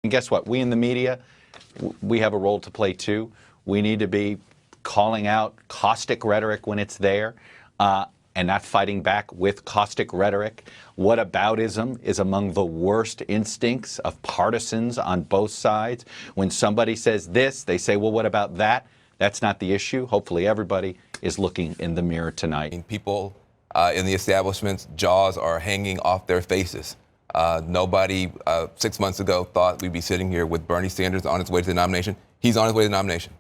And guess what? We in the media, we have a role to play too. We need to be calling out caustic rhetoric when it's there, and not fighting back with caustic rhetoric. Whataboutism is among the worst instincts of partisans on both sides. When somebody says this, they say, well, what about that? That's not the issue. Hopefully everybody is looking in the mirror tonight. People in the establishment's jaws are hanging off their faces. Nobody 6 months ago thought we'd be sitting here with Bernie Sanders on his way to the nomination. He's on his way to the nomination.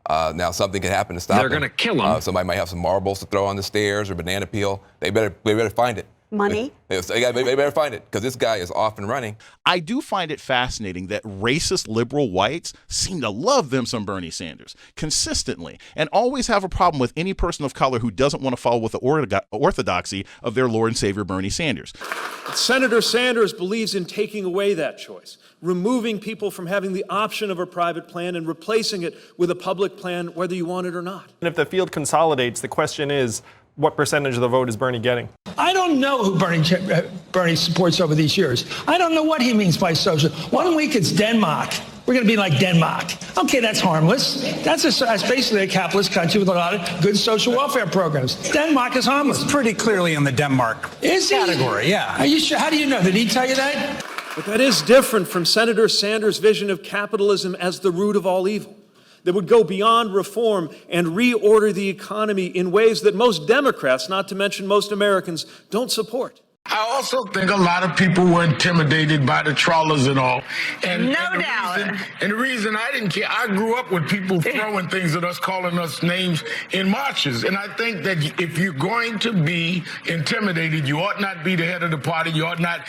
Now something can happen to stop him. They're going to kill him. Somebody might have some marbles to throw on the stairs or banana peel. They better find it. Money? They better find it, because this guy is off and running. I do find it fascinating that racist liberal whites seem to love them some Bernie Sanders consistently, and always have a problem with any person of color who doesn't want to follow with the orthodoxy of their Lord and Savior Bernie Sanders. Senator Sanders believes in taking away that choice, removing people from having the option of a private plan and replacing it with a public plan, whether you want it or not. And if the field consolidates, the question is, what percentage of the vote is Bernie getting? I don't know who Bernie supports over these years. I don't know what he means by social. 1 week it's Denmark. We're going to be like Denmark. Okay, that's harmless. That's basically a capitalist country with a lot of good social welfare programs. Denmark is harmless. He's pretty clearly in the Denmark category, yeah. Are you sure? How do you know? Did he tell you that? But that is different from Senator Sanders' vision of capitalism as the root of all evil, that would go beyond reform and reorder the economy in ways that most Democrats, not to mention most Americans, don't support. I also think a lot of people were intimidated by the trawlers and all. And the reason I didn't care, I grew up with people throwing things at us, calling us names in marches. And I think that if you're going to be intimidated, you ought not be the head of the party. You ought not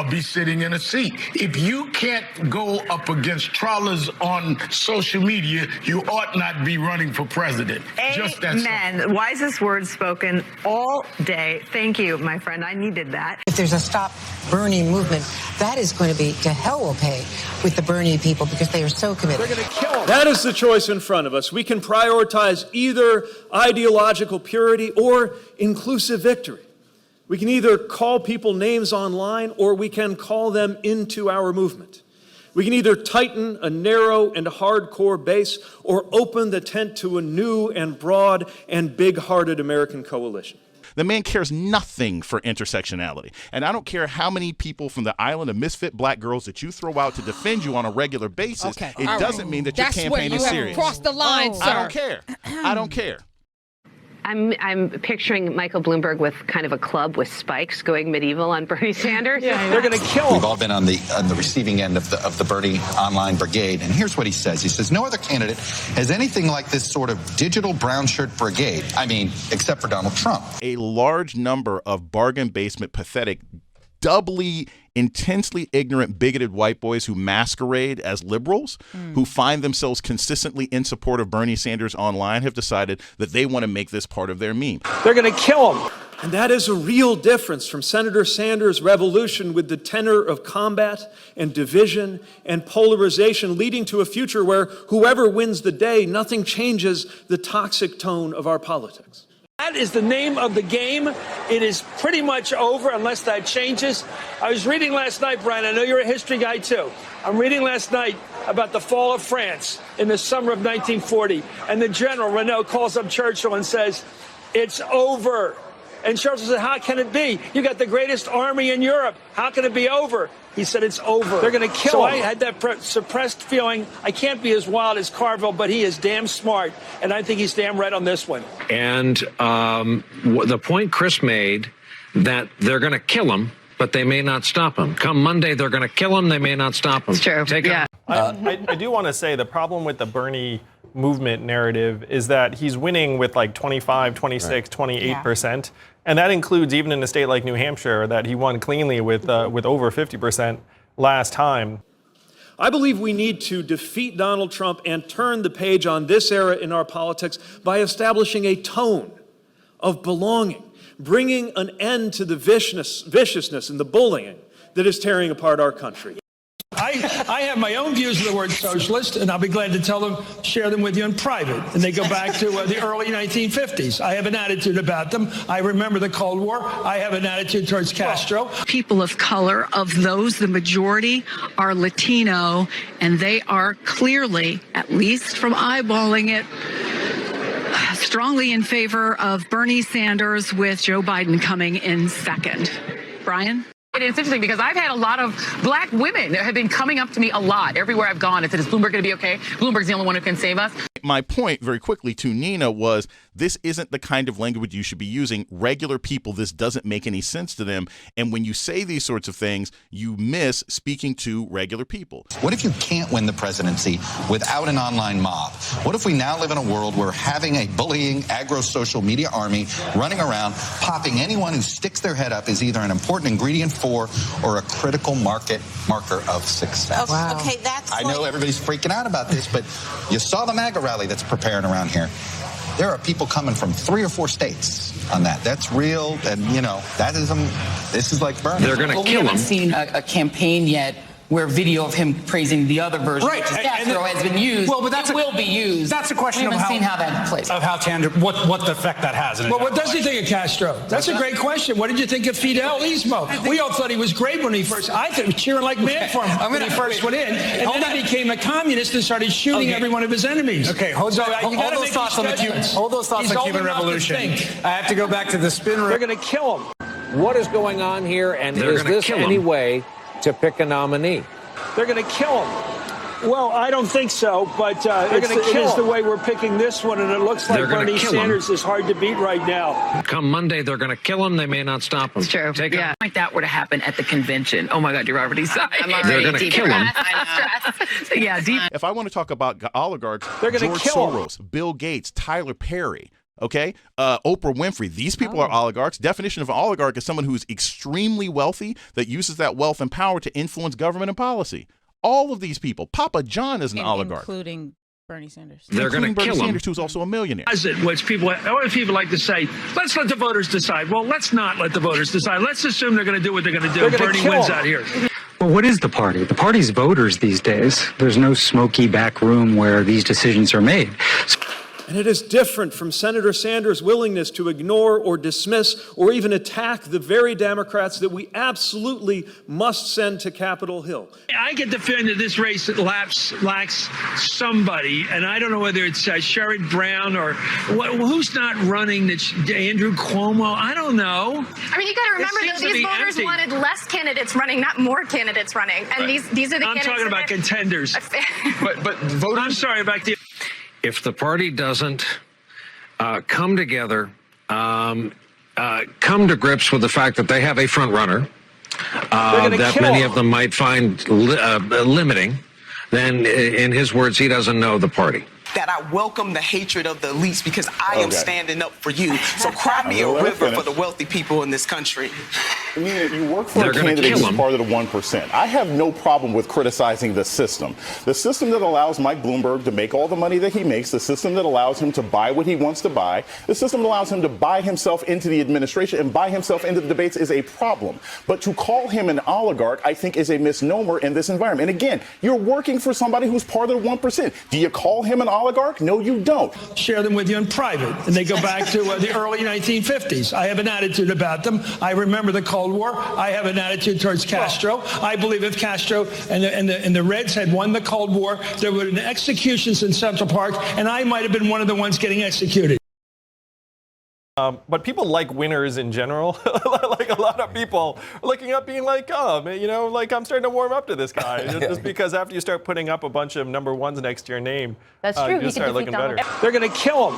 be sitting in a seat. If you can't go up against trawlers on social media, you ought not be running for president. Just that Amen. Wisest words spoken all day. Thank you, my friend. I needed that. If there's a Stop Bernie movement, that is going to be to hell will pay with the Bernie people because they are so committed. They're going to kill him. That is the choice in front of us. We can prioritize either ideological purity or inclusive victory. We can either call people names online or we can call them into our movement. We can either tighten a narrow and hardcore base or open the tent to a new and broad and big-hearted American coalition. The man cares nothing for intersectionality. And I don't care how many people from the island of misfit black girls that you throw out to defend you on a regular basis. Okay. It doesn't mean that your campaign is serious. Crossed the line, sir. I don't care. I don't care. I'm picturing Michael Bloomberg with kind of a club with spikes going medieval on Bernie Sanders. Yeah, they're going to kill him. We've all been on the receiving end of the Bernie online brigade, and here's what he says. He says, no other candidate has anything like this sort of digital brown shirt brigade. I mean, except for Donald Trump. A large number of bargain basement, pathetic, doubly intensely ignorant, bigoted white boys who masquerade as liberals, who find themselves consistently in support of Bernie Sanders online, have decided that they want to make this part of their meme. They're going to kill him. And that is a real difference from Senator Sanders' revolution with the tenor of combat and division and polarization, leading to a future where whoever wins the day, nothing changes the toxic tone of our politics. That is the name of the game. It is pretty much over unless that changes. I was reading last night, Brian, I know you're a history guy too. I'm reading last night about the fall of France in the summer of 1940. And the general, Renault, calls up Churchill and says, it's over. And Churchill said, how can it be? You got the greatest army in Europe. How can it be over? He said, it's over. They're going to kill so him. I had that suppressed feeling. I can't be as wild as Carville, but he is damn smart. And I think he's damn right on this one. And the point Chris made that they're going to kill him, but they may not stop him. Come Monday, they're going to kill him. They may not stop him. It's true. I do want to say the problem with the Bernie movement narrative is that he's winning with like 25, 26, 28%. And that includes even in a state like New Hampshire that he won cleanly with over 50% last time. I believe we need to defeat Donald Trump and turn the page on this era in our politics by establishing a tone of belonging, bringing an end to the viciousness and the bullying that is tearing apart our country. I have my own views of the word socialist, and I'll be glad to share them with you in private. And they go back to the early 1950s. I have an attitude about them. I remember the Cold War. I have an attitude towards Castro. People of color, of those, the majority are Latino, and they are clearly, at least from eyeballing it, strongly in favor of Bernie Sanders, with Joe Biden coming in second. Brian? It's interesting because I've had a lot of black women that have been coming up to me a lot everywhere I've gone and said, is Bloomberg going to be okay? Bloomberg's the only one who can save us. My point very quickly to Nina was, this isn't the kind of language you should be using. Regular people, this doesn't make any sense to them. And when you say these sorts of things, you miss speaking to regular people. What if you can't win the presidency without an online mob? What if we now live in a world where having a bullying agro-social media army running around, popping anyone who sticks their head up is either an important ingredient for or a critical marker of success? Wow. Okay, that's I know everybody's freaking out about this, but you saw the MAGA rally that's preparing around here. There are people coming from 3 or 4 states on that. That's real, and that is this is like Bernie. They're going to kill him. We haven't seen a campaign yet where video of him praising the other version, right, which is Castro, has been used. Well, but that will be used. That's a question we of haven't seen how that plays. Of how what the effect that has. Well, what does he think of Castro? That's a great question. What did you think of Fidelismo? We all thought he was great when he first. I thought he was cheering like mad for him when he first went in, and then he became a communist and started shooting every one of his enemies. Okay, hold those thoughts on the Cuban Revolution. I have to go back to the spin rate. They're going to kill him. What is going on here, and They're is this any way to pick a nominee? They're going to kill him. Well, I don't think so, but it is the way we're picking this one, and it looks like Bernie Sanders is hard to beat right now. Come Monday, they're going to kill him. They may not stop him. It's true. Yeah. Like that were to happen at the convention. Oh my God, you're already signed. They're going to kill him. Yeah, deep. If I want to talk about oligarchs, They're gonna George kill Soros, Bill Gates, Tyler Perry, okay, Oprah Winfrey, these people are oligarchs. Definition of an oligarch is someone who's extremely wealthy that uses that wealth and power to influence government and policy. All of these people. Papa John is an oligarch. Including Bernie Sanders. They're going to kill him. Sanders, who's also a millionaire. Which people like to say, let's let the voters decide. Well, let's not let the voters decide. Let's assume they're going to do what they're going to do. Bernie wins out here. Well, what is the party? The party's voters these days. There's no smoky back room where these decisions are made. And it is different from Senator Sanders' willingness to ignore or dismiss or even attack the very Democrats that we absolutely must send to Capitol Hill. I get the feeling that this race lacks somebody, and I don't know whether it's Sherrod Brown or who's not running. That's Andrew Cuomo. I don't know. I mean, you got to remember though, these voters wanted less candidates running, not more candidates running, and these are the candidates. I'm talking about contenders. but voters. I'm sorry about the. If the party doesn't come together, come to grips with the fact that they have a front runner that many of them might find limiting, then in his words, he doesn't know the party. That I welcome the hatred of the elites because I am standing up for you. So cry me a river for the wealthy people in this country. I mean, you work for a candidate who's part of the 1%. I have no problem with criticizing the system. The system that allows Mike Bloomberg to make all the money that he makes, the system that allows him to buy what he wants to buy, the system that allows him to buy himself into the administration and buy himself into the debates is a problem. But to call him an oligarch, I think, is a misnomer in this environment. And again, you're working for somebody who's part of the 1%. Do you call him an oligarch? No, you don't. Share them with you in private, and they go back to the early 1950s. I have an attitude about them. I remember the Cold War. I have an attitude towards Castro. I believe if Castro and the Reds had won the Cold War, there would have been executions in Central Park, and I might have been one of the ones getting executed. But people like winners in general. Like a lot of people are looking up being like, oh, man, I'm starting to warm up to this guy. Just because after you start putting up a bunch of number ones next to your name, that's true. you start looking better. They're going to kill him.